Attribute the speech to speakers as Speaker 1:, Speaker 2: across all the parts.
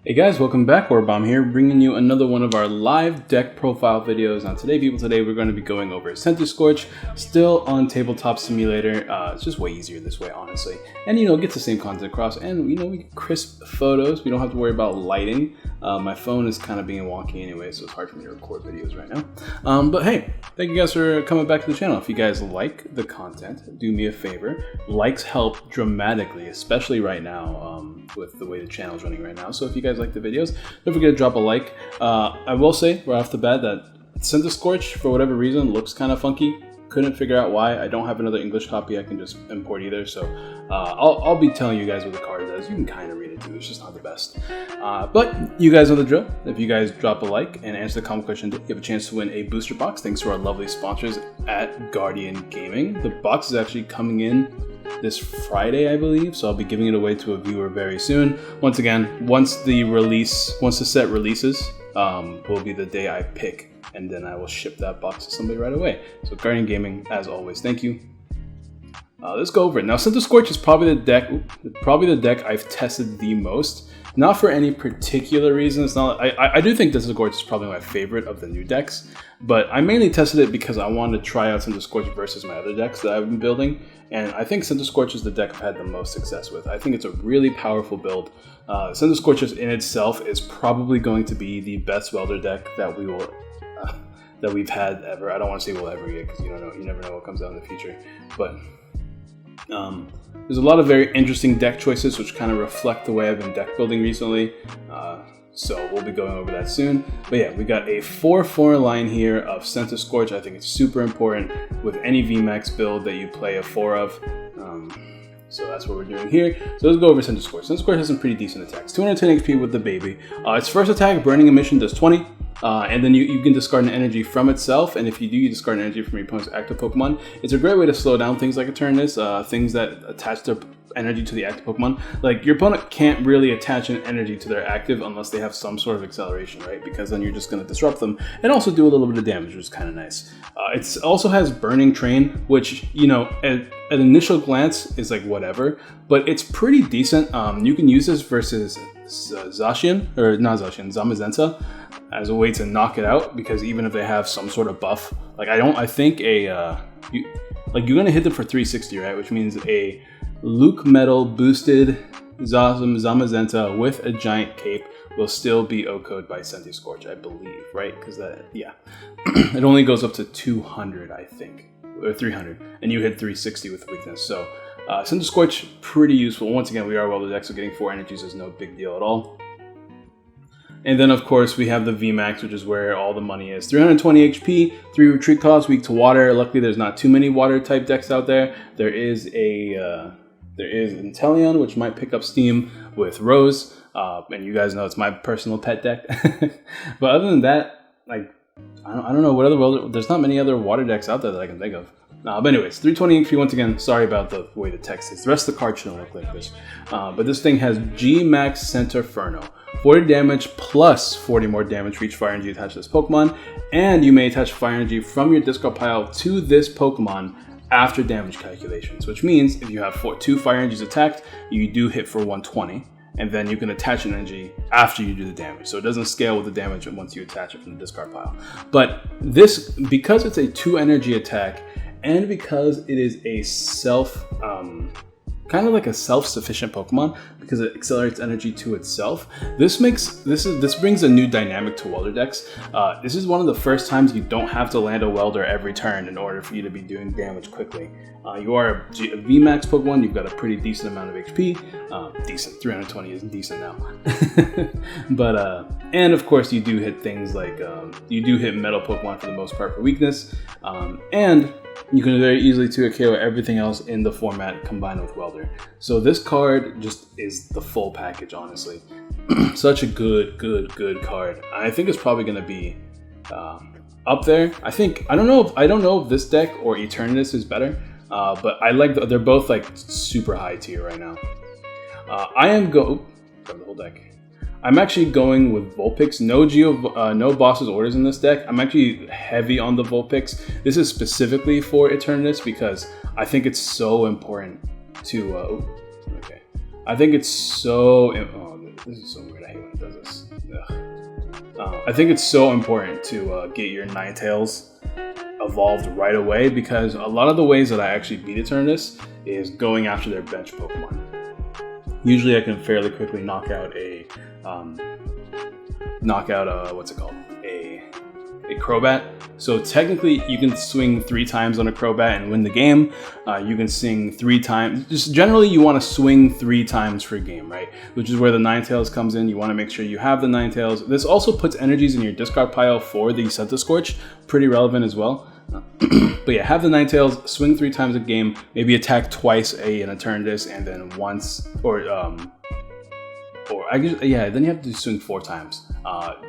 Speaker 1: Hey guys, welcome back. Origami here, bringing you another one of our live deck profile videos. Now today we're going to be going over Centiscorch, still on Tabletop Simulator. It's just way easier this way, honestly. And gets the same content across, and we get crisp photos. We don't have to worry about lighting. My phone is kind of being wonky anyway, so it's hard for me to record videos right now. But hey, thank you guys for coming back to the channel. If you guys like the content, do me a favor. Likes help dramatically, especially right now with the way the channel is running right now. So if you guys like the videos, don't forget to drop a like. I will say right off the bat that Centiscorch, for whatever reason, looks kind of funky. Couldn't figure out why. I don't have another English copy I can just import either, so I'll be telling you guys what the card does. You can kind of read it too, it's just not the best. But you guys know the drill. If you guys drop a like and answer the comment question, you have a chance to win a booster box thanks to our lovely sponsors at Guardian Gaming. The box is actually coming in this Friday, I believe, so I'll be giving it away to a viewer very soon. Once again, once the set releases, will be the day I pick, and then I will ship that box to somebody right away. So Guardian Gaming, as always, thank you. Let's go over it. Now, Centiscorch is probably the deck I've tested the most. Not for any particular reason. It's not. I do think Centiscorch is probably my favorite of the new decks, but I mainly tested it because I wanted to try out Centiscorch versus my other decks that I've been building, and I think Centiscorch is the deck I've had the most success with. I think it's a really powerful build. Centiscorch in itself is probably going to be the best welder deck that we've had ever. I don't want to say we'll ever get because you never know what comes out in the future, but. There's a lot of very interesting deck choices which kind of reflect the way I've been deck building recently, so we'll be going over that soon. But yeah, we got a 4/4 line here of Centiscorch. I think it's super important with any Vmax build that you play a 4 of. So that's what we're doing here. So let's go over Centiscorch. Centiscorch has some pretty decent attacks. 210 HP with the baby. Its first attack, Burning Emission, does 20. And then you can discard an energy from itself, and if you do, you discard an energy from your opponent's active Pokemon. It's a great way to slow down things like Eternus, things that attach their energy to the active Pokemon. Like, your opponent can't really attach an energy to their active unless they have some sort of acceleration, right? Because then you're just going to disrupt them and also do a little bit of damage, which is kind of nice. It also has Burning Train, which, at initial glance is like whatever, but it's pretty decent. You can use this versus Zamazenta as a way to knock it out, because even if they have some sort of buff, like you're gonna hit them for 360, right? Which means a Luke Metal boosted Zamazenta with a giant cape will still be OHKO'd by Centiscorch, I believe, right? Because it only goes up to 200, I think, or 300, and you hit 360 with weakness. So Centiscorch, pretty useful. Once again, we are welder deck, so getting 4 energies is no big deal at all. And then, of course, we have the Vmax, which is where all the money is. 320 HP, 3 retreat costs, weak to water. Luckily, there's not too many water-type decks out there. There is Inteleon, which might pick up steam with Rose. And you guys know it's my personal pet deck. But other than that, I don't know what other welder. There's not many other water decks out there that I can think of. But anyways, 320 HP, once again, sorry about the way the text is. The rest of the card shouldn't look like this. But this thing has Gmax Centerferno. 40 damage plus 40 more damage for each fire energy attached to this Pokemon. And you may attach fire energy from your discard pile to this Pokemon after damage calculations. Which means if you have 2 fire energies attacked, you do hit for 120. And then you can attach an energy after you do the damage. So it doesn't scale with the damage once you attach it from the discard pile. But this, because it's a 2 energy attack, and because it is a kind of like a self-sufficient Pokemon, because it accelerates energy to itself, this brings a new dynamic to welder decks. This is one of the first times you don't have to land a welder every turn in order for you to be doing damage quickly. You are a Vmax Pokemon, you've got a pretty decent amount of HP. Decent, 320 is decent now. But, and of course you do hit things like, you do hit metal Pokemon for the most part for weakness. And you can very easily KO everything else in the format combined with welder. So this card just is the full package, honestly. Such a good card. I think it's probably going to be up there. I don't know if this deck or Eternus is better, but they're both like super high tier right now. Grab the whole deck. I'm actually going with Vulpix. No boss's orders in this deck. I'm actually heavy on the Vulpix. This is specifically for Eternus because I think it's so important to. I think it's so. Oh, this is so weird. I hate when it does this. I think it's so important to get your Ninetales evolved right away, because a lot of the ways that I actually beat Eternatus is going after their bench Pokemon. Usually I can fairly quickly knock out a what's it called? A Crobat. So technically you can swing 3 times on a Crobat and win the game. You can swing 3 times. Just generally you want to swing 3 times for a game, right? Which is where the Ninetales comes in. You want to make sure you have the Ninetales. This also puts energies in your discard pile for the Centiscorch. Pretty relevant as well. But yeah, have the Ninetales, swing 3 times a game, maybe attack twice an Eternatus, and then once, I guess, yeah, then you have to swing 4 times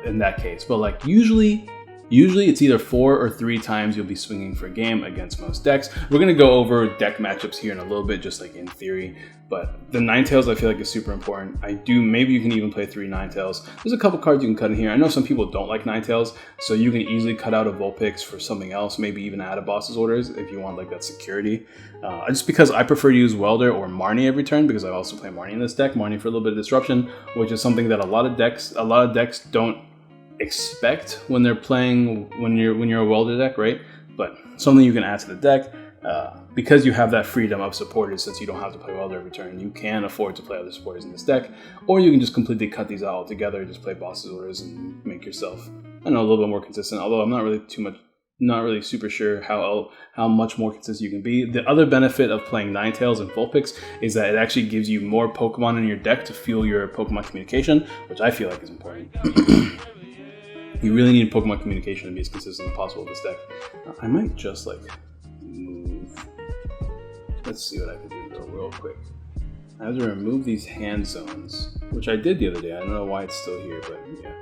Speaker 1: in that case. But like usually it's either 4 or 3 times you'll be swinging for a game against most decks. We're going to go over deck matchups here in a little bit, just like in theory. But the Ninetales I feel like is super important. Maybe you can even play 3 Ninetales. There's a couple cards you can cut in here. I know some people don't like Ninetales, so you can easily cut out a Vulpix for something else, maybe even add a Boss's Orders if you want like that security. Just because I prefer to use Welder or Marnie every turn, because I also play Marnie in this deck. Marnie for a little bit of disruption, which is something that a lot of decks don't expect when they're playing when you're a Welder deck, right? But something you can add to the deck, because you have that freedom of supporters. Since you don't have to play Welder every turn, you can afford to play other supporters in this deck, or you can just completely cut these out altogether, just play Boss's Orders and make yourself, I don't know, a little bit more consistent. Although I'm not really super sure how much more consistent you can be. The other benefit of playing Ninetales and Vulpix is that it actually gives you more Pokemon in your deck to fuel your Pokemon communication, which I feel like is important. You really need Pokemon communication to be as consistent as possible with this deck. I might just like move. Let's see what I can do though, real quick. I have to remove these hand zones, which I did the other day. I don't know why it's still here, but yeah,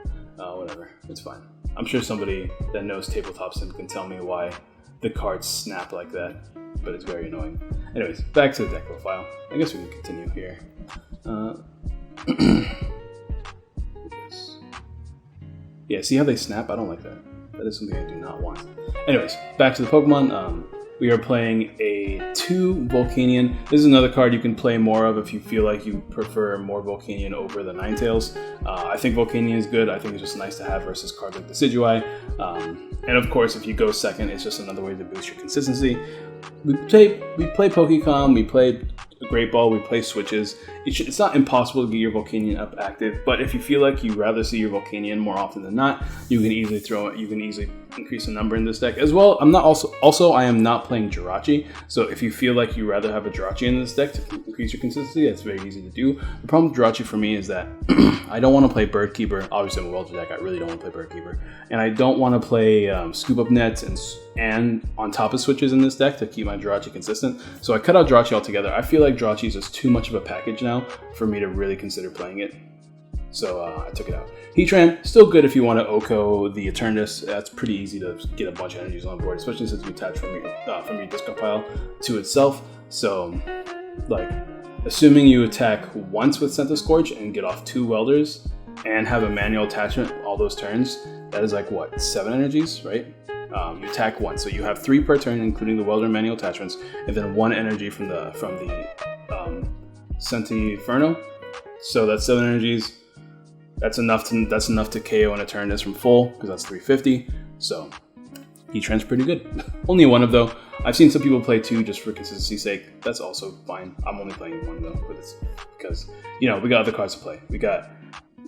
Speaker 1: whatever. It's fine. I'm sure somebody that knows Tabletop Sim can tell me why the cards snap like that, but it's very annoying. Anyways, back to the deck profile. I guess we can continue here. Yeah, see how they snap? I don't like that. That is something I do not want. Anyways, back to the Pokemon. We are playing a 2 Volcanion. This is another card you can play more of if you feel like you prefer more Volcanion over the Ninetales. I think Volcanion is good. I think it's just nice to have versus cards like Decidueye. And of course, if you go second, it's just another way to boost your consistency. We play Pokecom, we play Great Ball, we play switches. It's not impossible to get your Volcanion up active, but if you feel like you'd rather see your Volcanion more often than not, you can easily throw it. You can easily increase the number in this deck as well. I am not playing Jirachi, so if you feel like you rather have a Jirachi in this deck to increase your consistency, that's very easy to do. The problem with Jirachi for me is that I don't want to play Bird Keeper. Obviously, I'm a Welder deck. I really don't want to play Bird Keeper, and I don't want to play Scoop Up Nets and on top of switches in this deck to keep my Jirachi consistent. So I cut out Jirachi altogether. I feel like Jirachi is just too much of a package now for me to really consider playing it. So I took it out. Heatran, still good if you want to Oko the Eternatus. That's pretty easy to get a bunch of energies on board, especially since you attach from your discard pile to itself. So, like, assuming you attack once with Centiscorch and get off 2 Welders and have a manual attachment all those turns, that is like, what, 7 energies, right? You attack once, so you have 3 per turn, including the Welder manual attachments, and then 1 energy from the Centinferno. So that's 7 energies. That's enough to KO an Eternatus from full, because that's 350. So Heatran's pretty good. Only 1 of though. I've seen some people play 2 just for consistency's sake. That's also fine. I'm only playing 1 though, but it's because we got other cards to play. We got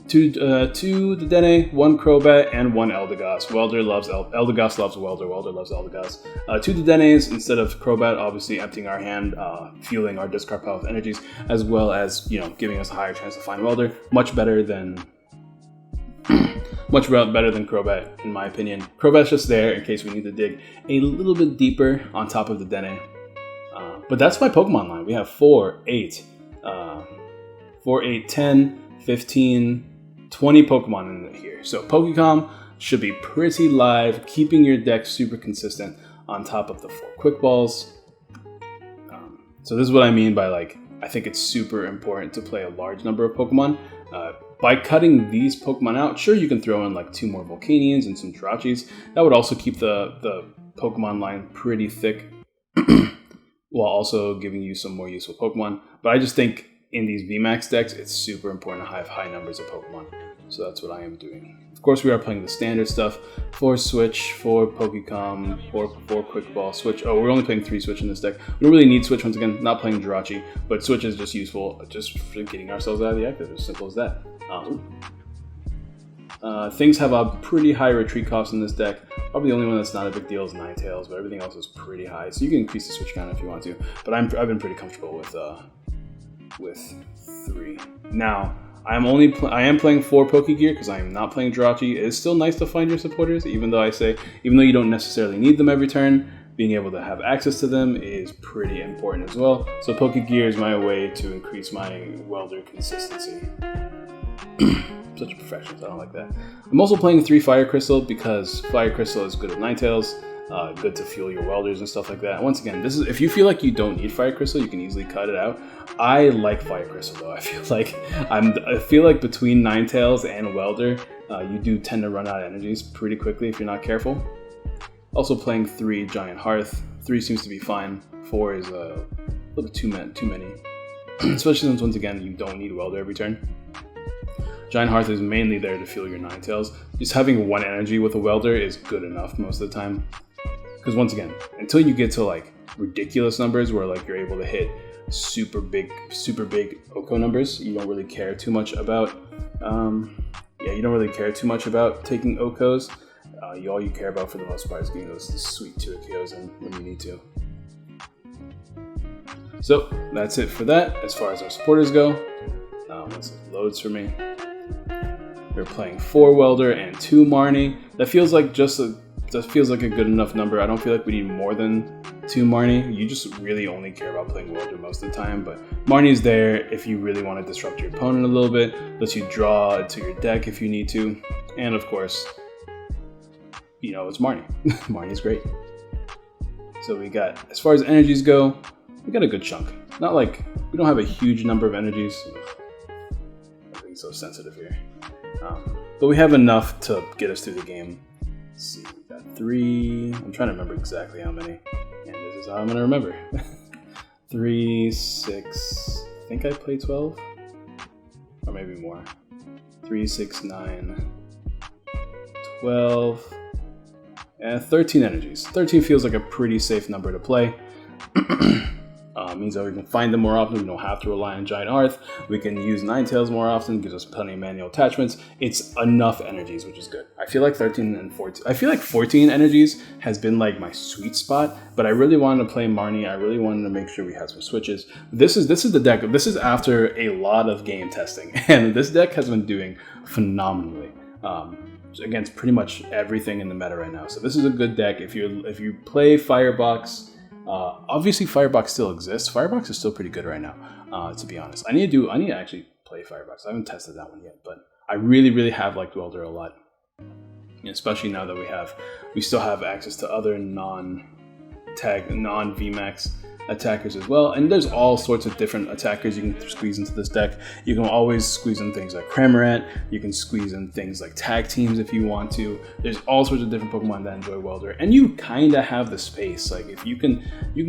Speaker 1: 2 Dedenne, 1 Crobat, and 1 Eldegoss. Eldegoss loves Welder. Welder loves Eldegoss. 2 Dedennes instead of Crobat, obviously emptying our hand, fueling our discard pile with energies, as well as giving us a higher chance to find Welder. Much better than Crobat, in my opinion. Crobat's just there in case we need to dig a little bit deeper on top of the Dedenne. But that's my Pokemon line. We have 4, 8, 10, 15, 20 Pokemon in here. So Pokecom should be pretty live, keeping your deck super consistent on top of the 4 Quick Balls. So this is what I mean by, like, I think it's super important to play a large number of Pokemon. By cutting these Pokemon out, sure, you can throw in like 2 more Volcanions and some Jirachis. That would also keep the Pokemon line pretty thick while also giving you some more useful Pokemon. But I just think in these Vmax decks, it's super important to have high numbers of Pokemon. So that's what I am doing. Of course, we are playing the standard stuff. 4 Switch, 4 Pokecom, 4 Quick Ball, Switch. Oh, we're only playing 3 Switch in this deck. We don't really need Switch, once again, not playing Jirachi, but Switch is just useful just for getting ourselves out of the active, as simple as that. Things have a pretty high retreat cost in this deck. Probably the only one that's not a big deal is Ninetales, but everything else is pretty high. So you can increase the Switch count if you want to, but I've been pretty comfortable with 3. Now, I am playing 4 Pokegear because I am not playing Jirachi. It is still nice to find your supporters, even though you don't necessarily need them every turn, being able to have access to them is pretty important as well. So Pokegear is my way to increase my welder consistency. Such a perfectionist, I don't like that. I'm also playing 3 Fire Crystal because Fire Crystal is good with Ninetales, good to fuel your welders and stuff like that. Once again, if you feel like you don't need Fire Crystal, you can easily cut it out. I like Fire Crystal though. I feel like between Ninetales and Welder, you do tend to run out of energies pretty quickly if you're not careful. Also playing 3 Giant Hearth. 3 seems to be fine. 4 is a little bit too many. Especially since, once again, you don't need Welder every turn. Giant Hearth is mainly there to fuel your Ninetales. Just having 1 energy with a Welder is good enough most of the time. Because once again, until you get to like ridiculous numbers where like you're able to hit super big Oko numbers, you don't really care too much about taking Okos. All you care about for the most part is getting those sweet 2 KOs in when you need to. So that's it for that as far as our supporters go. Once it loads for me. We're playing 4 Welder and 2 Marnie. That feels like a good enough number. I don't feel like we need more than 2 Marnie. You just really only care about playing Welder most of the time, but Marnie's there if you really want to disrupt your opponent a little bit, lets you draw to your deck if you need to, and of course, it's Marnie. Marnie's great. So we got, as far as energies go, we got a good chunk. Not like, we don't have a huge number of energies. Everything's so sensitive here. But we have enough to get us through the game. Let's see, we got 3. I'm trying to remember exactly how many. And this is how I'm going to remember. 3, 6, I think I played 12. Or maybe more. 3, 6, 9, 12, and 13 energies. 13 feels like a pretty safe number to play. Means that we can find them more often. We don't have to rely on Giant Hearth. We can use Ninetales more often. Gives us plenty of manual attachments. It's enough energies, which is good. I feel like 13 and 14. I feel like 14 energies has been like my sweet spot. But I really wanted to play Marnie. I really wanted to make sure we had some switches. This is the deck. This is after a lot of game testing, and this deck has been doing phenomenally against pretty much everything in the meta right now. So this is a good deck if you play Firebox. Obviously, Firebox still exists. Firebox is still pretty good right now, to be honest. I need to actually play Firebox. I haven't tested that one yet, but I really, really have liked Welder a lot. Especially now that we still have access to other non-Vmax attackers as well. And there's all sorts of different attackers you can squeeze into this deck. You can always squeeze in things like Cramorant. You can squeeze in things like tag teams if you want to. There's all sorts of different Pokemon that enjoy Welder. And you kind of have the space. Like if you can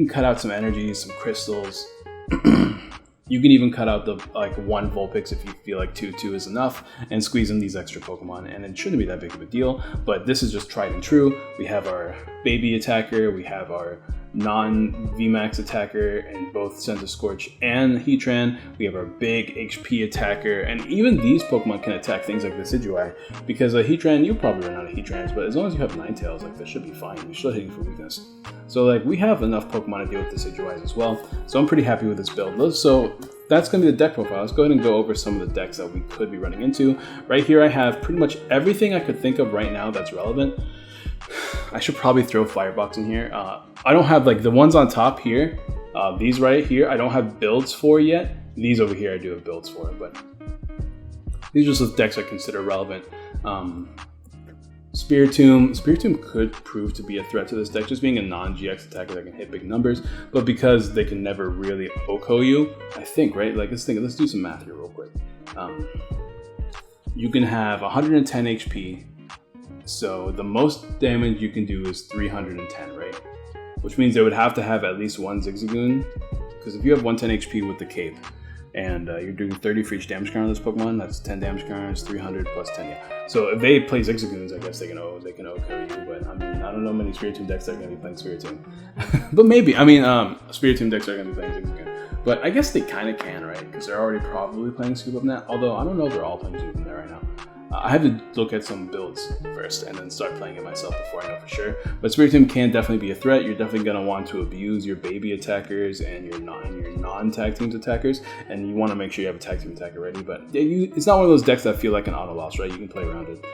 Speaker 1: cut out some energies, some crystals. You can even cut out the 1 Vulpix if you feel like 2/2 is enough and squeeze in these extra Pokemon, and it shouldn't be that big of a deal, but this is just tried and true. We have our baby attacker, we have our non-Vmax attacker in both Centiscorch and Heatran. We have our big HP attacker, and even these Pokemon can attack things like the Decidueye, because a Heatran, you'll probably run out of Heatrans, but as long as you have Ninetales, that should be fine. You're still hitting for weakness. So we have enough Pokemon to deal with the Decidueyes as well, so I'm pretty happy with this build. So that's going to be the deck profile. Let's go ahead and go over some of the decks that we could be running into. Right here I have pretty much everything I could think of right now that's relevant. I should probably throw Firebox in here. I don't have the ones on top here. These right here, I don't have builds for yet. These over here I do have builds for, but these are just the decks I consider relevant. Spiritomb could prove to be a threat to this deck, just being a non-GX attacker that can hit big numbers, but because they can never really Oko you, I think, right? Let's do some math here real quick. You can have 110 HP, so the most damage you can do is 310, right? Which means they would have to have at least 1 Zigzagoon, because if you have 110 HP with the cape, and you're doing 30 for each damage counter on this Pokemon. That's 10 damage counters, 300 plus 10. Yeah. So if they play Zigzagoons, I guess they can O kill you. But I mean, I don't know many Spiritomb decks that are going to be playing Spiritomb. But maybe. I mean, Spiritomb decks are going to be playing Zigzagoon. But I guess they kind of can, right? Because they're already probably playing Scoop Up Net. Although I don't know if they're all playing Scoop Up Net right now. I have to look at some builds first and then start playing it myself before I know for sure. But Spiritomb can definitely be a threat. You're definitely going to want to abuse your baby attackers and your non-tag teams attackers, and you want to make sure you have a tag team attacker ready. But it's not one of those decks that feel like an auto loss, right? You can play around it.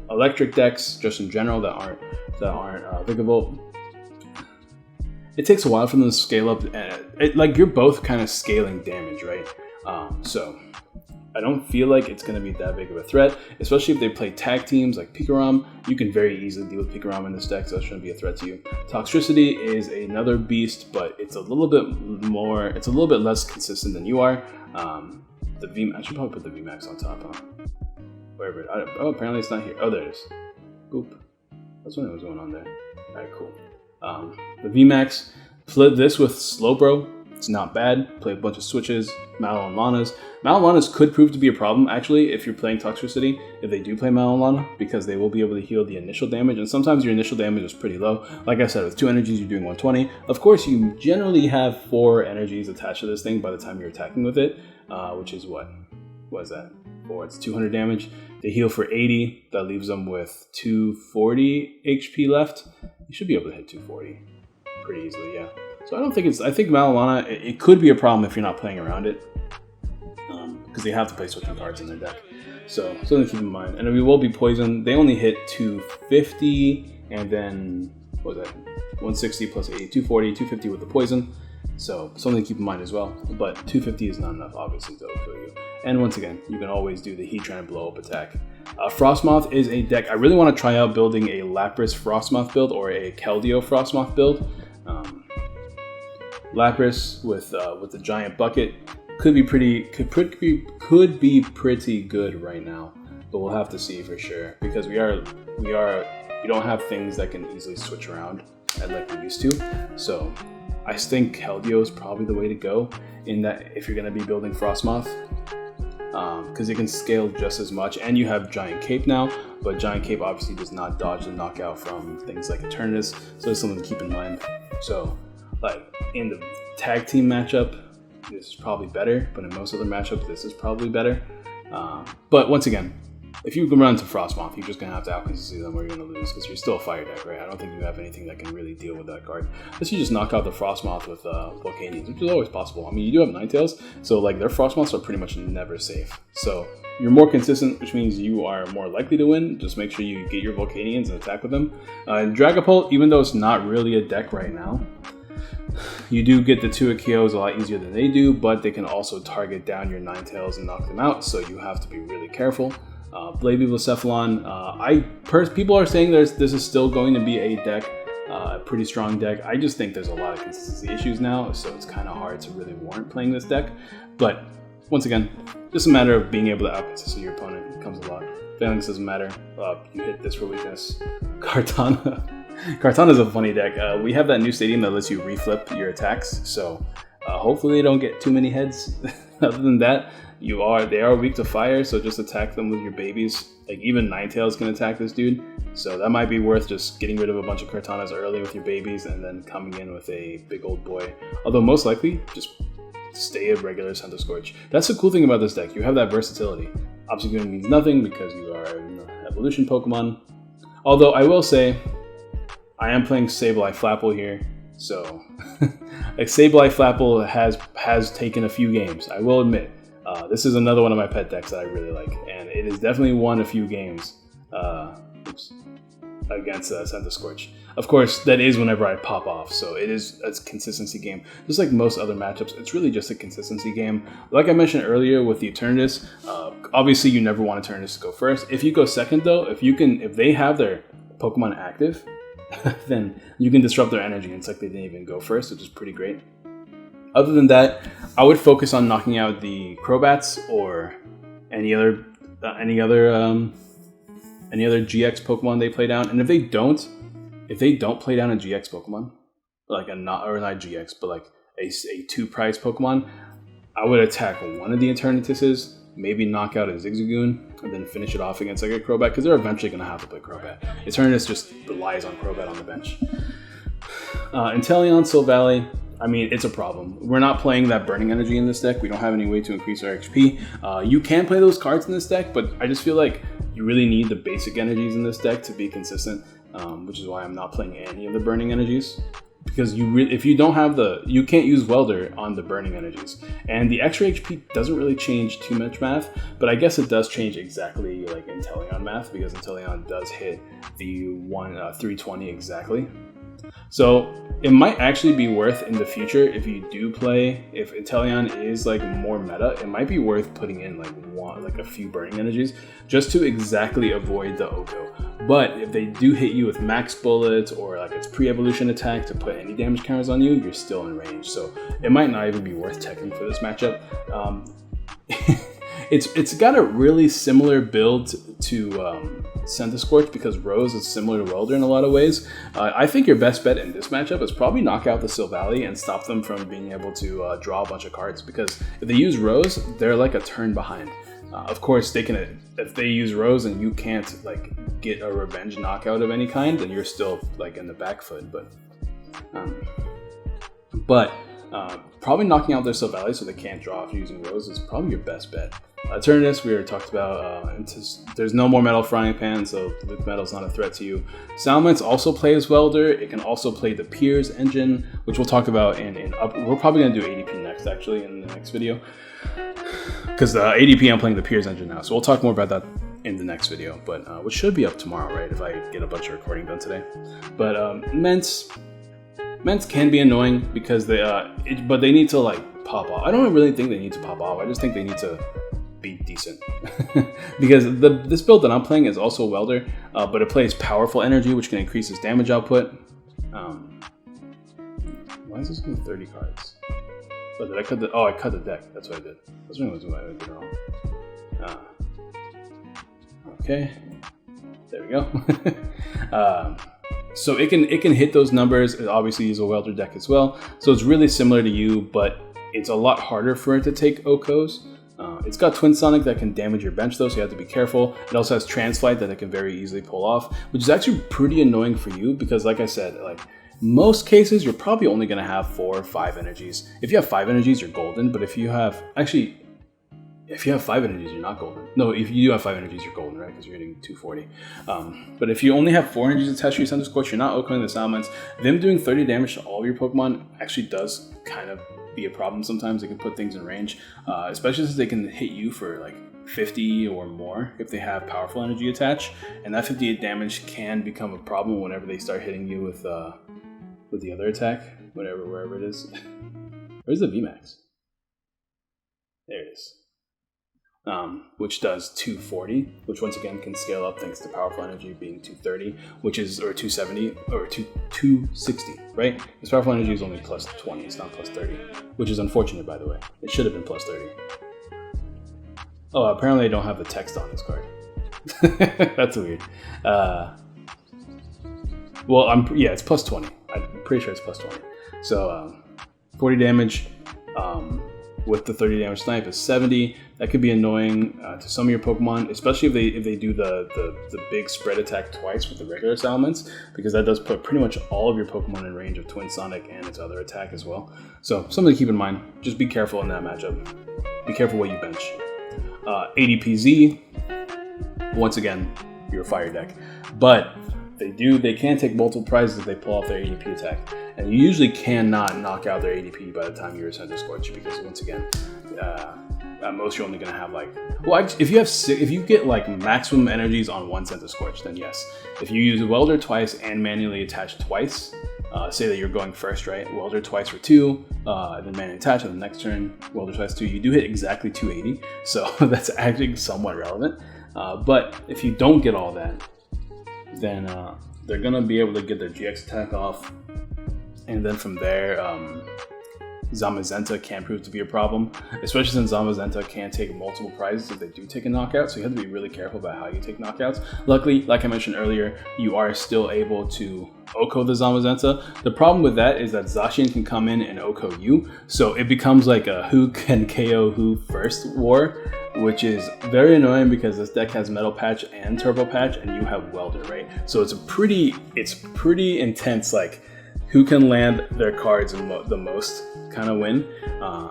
Speaker 1: Electric decks, just in general, that aren't Vigavolt. It takes a while for them to scale up. Like you're both kind of scaling damage, right? So I don't feel like it's going to be that big of a threat, especially if they play tag teams like Pikarom. You can very easily deal with Pikarom in this deck, so that shouldn't be a threat to you. Toxtricity is another beast, but it's a little bit less consistent than you are. I should probably put the Vmax on top, huh? Wherever. Oh, apparently it's not here. Oh, there it is. Boop. That's what was going on there. Alright, cool. The Vmax, flip this with Slowbro. It's not bad. Play a bunch of switches, Mallow and Lanas. Mallow and Lanas could prove to be a problem, actually, if you're playing Toxtricity, if they do play Mallow and Lana, because they will be able to heal the initial damage, and sometimes your initial damage is pretty low. Like I said, with 2 energies, you're doing 120. Of course, you generally have 4 energies attached to this thing by the time you're attacking with it, which is what? What is that? 4, it's 200 damage. They heal for 80. That leaves them with 240 HP left. You should be able to hit 240 pretty easily, yeah. So I think Malana, it could be a problem if you're not playing around it, because they have to play switching cards in their deck. So something to keep in mind. And we will be poisoned. They only hit 250, and then, what was that? 160 plus 80, 240, 250 with the poison. So something to keep in mind as well. But 250 is not enough, obviously, to kill you. And once again, you can always do the Heatran blow up attack. Frostmoth is a deck I really want to try out building a Lapras Frostmoth build or a Keldeo Frostmoth build. Lapras with the giant bucket could be pretty good right now, but we'll have to see for sure, because we don't have things that can easily switch around like we used to. So I think Keldeo is probably the way to go in that if you're going to be building Frostmoth, because it can scale just as much, and you have Giant Cape now, but Giant Cape obviously does not dodge the knockout from things like Eternatus, so it's something to keep in mind. So like in the tag team matchup, this is probably better, but in most other matchups, this is probably better. But once again, if you can run into Frostmoth, you're just going to have to out-consistently them or you're going to lose, because you're still a fire deck, right? I don't think you have anything that can really deal with that card. Unless you just knock out the Frostmoth with Volcanions, which is always possible. I mean, you do have Ninetales, so like their Frostmoths are pretty much never safe. So you're more consistent, which means you are more likely to win. Just make sure you get your Volcanions and attack with them. Dragapult, even though it's not really a deck right now, you do get the 2 Akios a lot easier than they do, but they can also target down your Ninetales and knock them out, so you have to be really careful. Blade Blacephalon, people are saying this is still going to be a deck, a pretty strong deck. I just think there's a lot of consistency issues now, so it's kind of hard to really warrant playing this deck. But once again, just a matter of being able to out-consistent your opponent. It comes a lot. Phalanx doesn't matter. You hit this for weakness. Kartana. Kartana is a funny deck. We have that new stadium that lets you reflip your attacks, so hopefully they don't get too many heads. Other than that, they are weak to fire, so just attack them with your babies. Like even Ninetales can attack this dude, so that might be worth just getting rid of a bunch of Kartanas early with your babies and then coming in with a big old boy. Although most likely, just stay a regular Centiscorch. That's the cool thing about this deck. You have that versatility. Obstagoon means nothing because you are an evolution Pokemon. Although I will say, I am playing Sableye Flapple here, so like Sableye Flapple has taken a few games, I will admit. This is another one of my pet decks that I really like, and it has definitely won a few games against Centiscorch. Of course, that is whenever I pop off, so it is a consistency game. Just like most other matchups, it's really just a consistency game. Like I mentioned earlier with the Eternatus, obviously you never want Eternatus to go first. If you go second though, if they have their Pokemon active, then you can disrupt their energy, and it's like they didn't even go first, which is pretty great. Other than that, I would focus on knocking out the Crobats or any other GX Pokemon they play down. And if they don't play down a GX Pokemon, like not GX, but like a 2-price Pokemon, I would attack one of the Eternituses, maybe knock out a Zigzagoon, and then finish it off against like a Crobat, because they're eventually going to have to play Crobat. Eternatus just relies on Crobat on the bench. Inteleon, Silvally, I mean, it's a problem. We're not playing that Burning Energy in this deck. We don't have any way to increase our HP. You can play those cards in this deck, but I just feel like you really need the basic energies in this deck to be consistent, which is why I'm not playing any of the Burning Energies. Because if you don't have you can't use Welder on the Burning Energies. And the extra HP doesn't really change too much math, but I guess it does change exactly like Inteleon math, because Inteleon does hit the 320 exactly. So it might actually be worth in the future, if Inteleon is like more meta, it might be worth putting in like a few Burning Energies just to exactly avoid the Oko. But if they do hit you with max bullets or like its pre-evolution attack to put any damage counters on you, you're still in range. So it might not even be worth teching for this matchup. It's got a really similar build to Centiscorch, because Rose is similar to Welder in a lot of ways. I think your best bet in this matchup is probably knock out the Silvally and stop them from being able to draw a bunch of cards, because if they use Rose, they're like a turn behind. Of course, if they use Rose and you can't like get a revenge knockout of any kind, then you're still like in the back foot. But probably knocking out their Silvally so they can't draw after using Rose is probably your best bet. Eternatus, we already talked about. There's no more Metal Frying Pan, so Luke Metal's not a threat to you. Salamence also plays Welder. It can also play the Piers engine, which we'll talk about we're probably going to do ADP next, actually, in the next video. Because the ADP, I'm playing the Piers engine now, so we'll talk more about that in the next video, but which should be up tomorrow, right, if I get a bunch of recording done today. But Ments can be annoying because but they need to like pop off. I don't really think they need to pop off. I just think they need to be decent. Because this build that I'm playing is also Welder, but it plays Powerful Energy, which can increase its damage output. Why is this going 30 cards? Oh, did I cut the? Oh, I cut the deck. That's what I did. That's what I did wrong. Okay, there we go. So it can hit those numbers. It obviously is a Welder deck as well, so it's really similar to you, but it's a lot harder for it to take Okos. It's got Twin Sonic that can damage your bench though, so you have to be careful. It also has Transflight that it can very easily pull off, which is actually pretty annoying for you because, like I said, like most cases, you're probably only going to have 4 or 5 energies. If you have 5 energies, you're golden, but if you have 5 energies, you're not golden. No, if you do have 5 energies, you're golden, right? Because you're hitting 240. But if you only have 4 energies attached to your Centiscorch, you're not Okoing the Salamence. Them doing 30 damage to all of your Pokemon actually does kind of be a problem sometimes. They can put things in range, especially since they can hit you for like 50 or more if they have Powerful Energy attached. And that 58 damage can become a problem whenever they start hitting you with the other attack, wherever it is. Where's the Vmax? There it is. Which does 240, which once again can scale up thanks to Powerful Energy being 230, or 270, or 260, right? Because Powerful Energy is only plus 20, it's not plus 30, which is unfortunate, by the way. It should have been plus 30. Oh, apparently I don't have the text on this card. That's weird. Well, it's plus 20. I'm pretty sure it's plus 20. So 40 damage with the 30 damage snipe is 70. That could be annoying to some of your Pokemon, especially if they do the big spread attack twice with the regular Salamence, because that does put pretty much all of your Pokemon in range of Twin Sonic and its other attack as well. So something to keep in mind. Just be careful in that matchup. Be careful what you bench. ADPZ, once again, you're a fire deck, but they can take multiple prizes if they pull off their ADP attack, and you usually cannot knock out their ADP by the time you're a Centiscorch, because once again, at most you're only going to have like, well, if you get like maximum energies on one Centiscorch, then yes. If you use Welder twice and manually attach twice, say that you're going first, right? Welder twice for 2, and then manually attach on the next turn, Welder twice 2, you do hit exactly 280, so that's actually somewhat relevant. But if you don't get all that, then they're going to be able to get their GX attack off, and then from there, Zamazenta can prove to be a problem, especially since Zamazenta can take multiple prizes if they do take a knockout, so you have to be really careful about how you take knockouts. Luckily, like I mentioned earlier, you are still able to Oko the Zamazenta. The problem with that is that Zacian can come in and Oko you, so it becomes like a who can KO who first war, which is very annoying because this deck has Metal Patch and Turbo Patch, and you have Welder, right? So it's pretty intense, like who can land their cards in the most kind of win.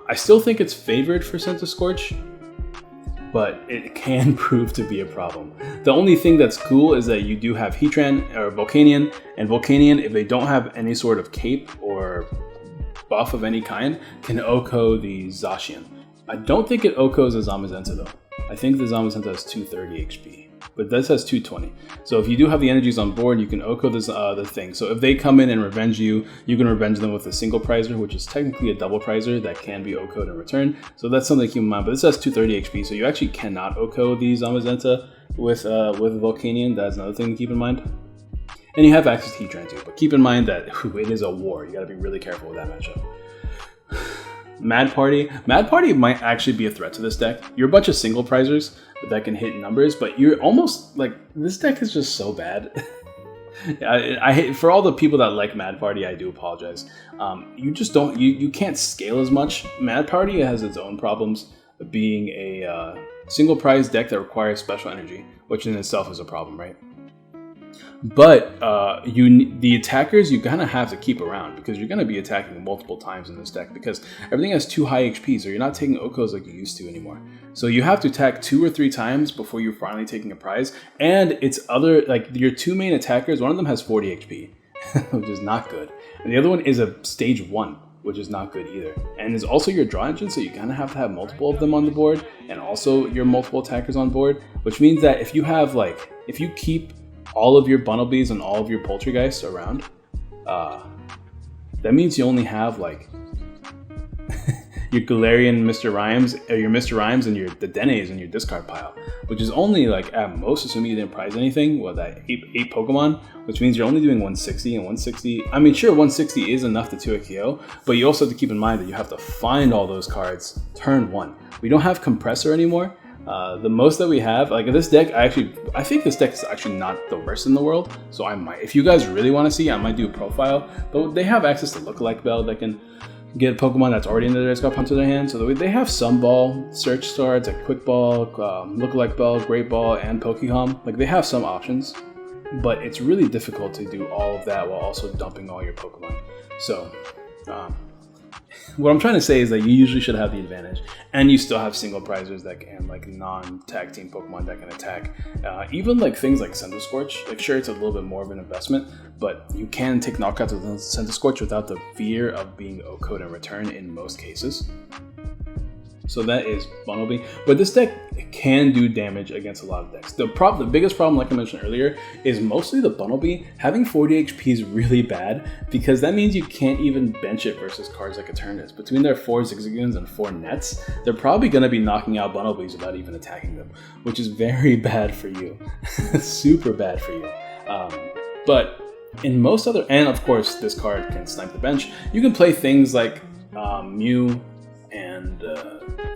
Speaker 1: I still think it's favored for Centiscorch, but it can prove to be a problem. The only thing that's cool is that you do have Heatran or Volcanion, and Volcanion, if they don't have any sort of cape or buff of any kind, can Oko the Zacian. I don't think it Okos a Zamazenta though. I think the Zamazenta has 230 HP, but this has 220. So if you do have the energies on board, you can Oko this, the thing. So if they come in and revenge you, you can revenge them with a single prizer, which is technically a double prizer that can be Oko'd in return. So that's something to keep in mind. But this has 230 HP, so you actually cannot Oko the Zamazenta with Volcanion. That's another thing to keep in mind. And you have access to Heatran too, but keep in mind that it is a war. You got to be really careful with that matchup. Mad Party might actually be a threat to this deck. You're a bunch of single prizers that can hit numbers, but you're almost like, this deck is just so bad. I hate, for all the people that like Mad Party, I do apologize. You just don't, you can't scale as much. Mad Party has its own problems, being a single prize deck that requires special energy, which in itself is a problem, right? But the attackers you kind of have to keep around, because you're going to be attacking multiple times in this deck because everything has 2 high HP, so you're not taking Okos like you used to anymore. So you have to attack 2 or 3 times before you're finally taking a prize. And it's other, like your 2 main attackers, one of them has 40 HP, which is not good. And the other one is a stage 1, which is not good either. And it's also your draw engine, so you kind of have to have multiple of them on the board, and also your multiple attackers on board, which means that if you have like, if you keep all of your Bunnelbees and all of your Poltergeists around, that means you only have like your Galarian Mr. Rhymes, or your Mr. Rhymes and the Denes in your discard pile, which is only like at most, assuming you didn't prize anything, well, that 8 Pokemon, which means you're only doing 160, and 160, I mean, sure, 160 is enough to 2 KO, but you also have to keep in mind that you have to find all those cards turn 1. We don't have Compressor anymore. The most that we have, like this deck, I think this deck is actually not the worst in the world. So I might, if you guys really want to see, I might do a profile. But they have access to Lookalike Bell that can get a Pokemon that's already in their discard pile to their hand. So they have some ball, search cards like Quick Ball, Lookalike Bell, Great Ball, and Pokehom. Like they have some options, but it's really difficult to do all of that while also dumping all your Pokemon. So what I'm trying to say is that you usually should have the advantage, and you still have single prizers that can, like non-tag team Pokemon that can attack. Even like things like Centiscorch, like sure, it's a little bit more of an investment, but you can take knockouts with Centiscorch without the fear of being Oko'd in return in most cases. So that is Bunnelby. But this deck can do damage against a lot of decks. The biggest problem, like I mentioned earlier, is mostly the Bunnelby. Having 40 HP is really bad because that means you can't even bench it versus cards like Eternatus. Between their 4 Zigzagoons and 4 Nets, they're probably going to be knocking out Bunnelbys without even attacking them, which is very bad for you. Super bad for you. But in most other, and of course this card can snipe the bench, you can play things like Mew and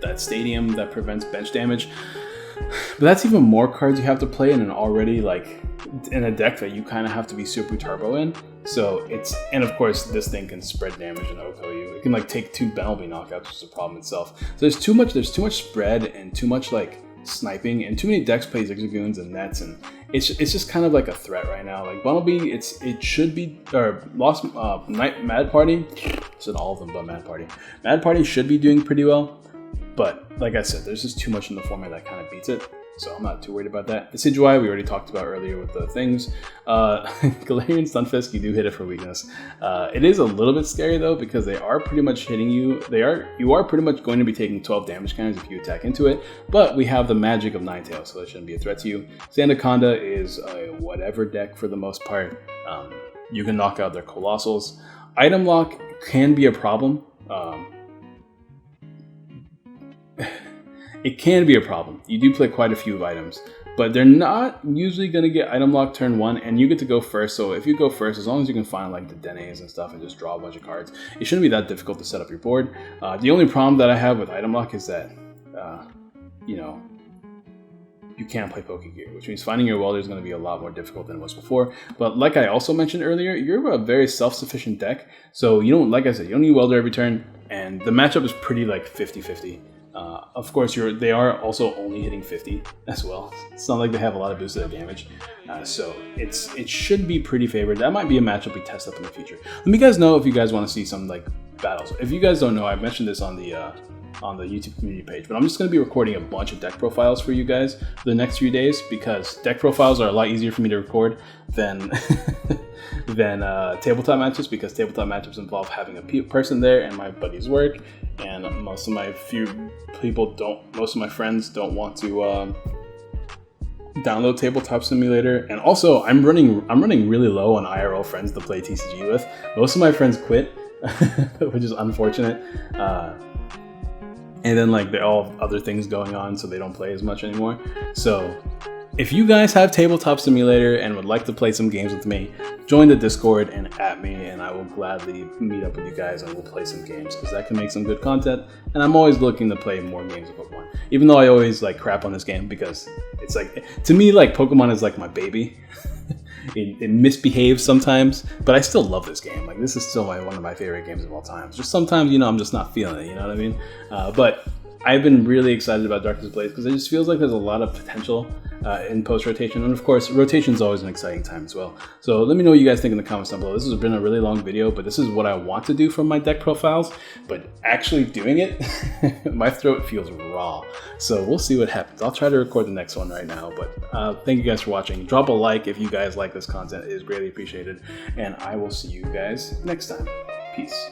Speaker 1: that Stadium that prevents bench damage. But that's even more cards you have to play in an already, like, in a deck that you kind of have to be super turbo in. So it's, and of course this thing can spread damage and Oko you. It can like take 2 Bunnelby knockouts, which is a problem itself. So there's too much spread and too much like sniping, and too many decks play Zigzagoons and Nets, and it's just kind of like a threat right now. Like Bunnelby, it should be, or Mad Party, said all of them but Mad Party. Mad Party should be doing pretty well, but like I said, there's just too much in the format that kind of beats it. So I'm not too worried about that. Decidueye, we already talked about earlier with the things. Galarian Stunfisk, you do hit it for weakness. It is a little bit scary though, because they are pretty much hitting you. You are pretty much going to be taking 12 damage counters if you attack into it, but we have the magic of Ninetales, so that shouldn't be a threat to you. Sandaconda is a whatever deck for the most part. You can knock out their Colossals. Item lock can be a problem. It can be a problem. You do play quite a few items, but they're not usually going to get item lock turn 1, and you get to go first. So if you go first, as long as you can find like the Denes and stuff and just draw a bunch of cards, it shouldn't be that difficult to set up your board. The only problem that I have with item lock is that, you know, you can't play Pokegear, which means finding your welder is going to be a lot more difficult than it was before. But like I also mentioned earlier, you're a very self-sufficient deck, so you don't, like I said, you don't need welder every turn, and the matchup is pretty like 50-50. Of course, they are also only hitting 50 as well. It's not like they have a lot of boosted damage, so it should be pretty favored. That might be a matchup we test up in the future. Let me guys know if you guys want to see some like battles. If you guys don't know, I mentioned this on the YouTube community page, but I'm just going to be recording a bunch of deck profiles for you guys for the next few days, because deck profiles are a lot easier for me to record than tabletop matches, because tabletop matches involve having a person there and my buddy's work, and most of my friends don't want to download Tabletop Simulator. And also I'm running really low on IRL friends to play TCG with. Most of my friends quit, which is unfortunate. And then like they're all other things going on, so they don't play as much anymore. So if you guys have Tabletop Simulator and would like to play some games with me, join the Discord and at me, and I will gladly meet up with you guys and we'll play some games, because that can make some good content. And I'm always looking to play more games of Pokemon, even though I always like crap on this game, because it's like, to me, like Pokemon is like my baby. It misbehaves sometimes, but I still love this game. Like, this is still one of my favorite games of all time. Just sometimes, you know, I'm just not feeling it, you know what I mean? But I've been really excited about Darkness Ablaze, because it just feels like there's a lot of potential in post-rotation. And of course, rotation is always an exciting time as well. So let me know what you guys think in the comments down below. This has been a really long video, but this is what I want to do from my deck profiles. But actually doing it, my throat feels raw. So we'll see what happens. I'll try to record the next one right now. But thank you guys for watching. Drop a like if you guys like this content. It is greatly appreciated. And I will see you guys next time. Peace.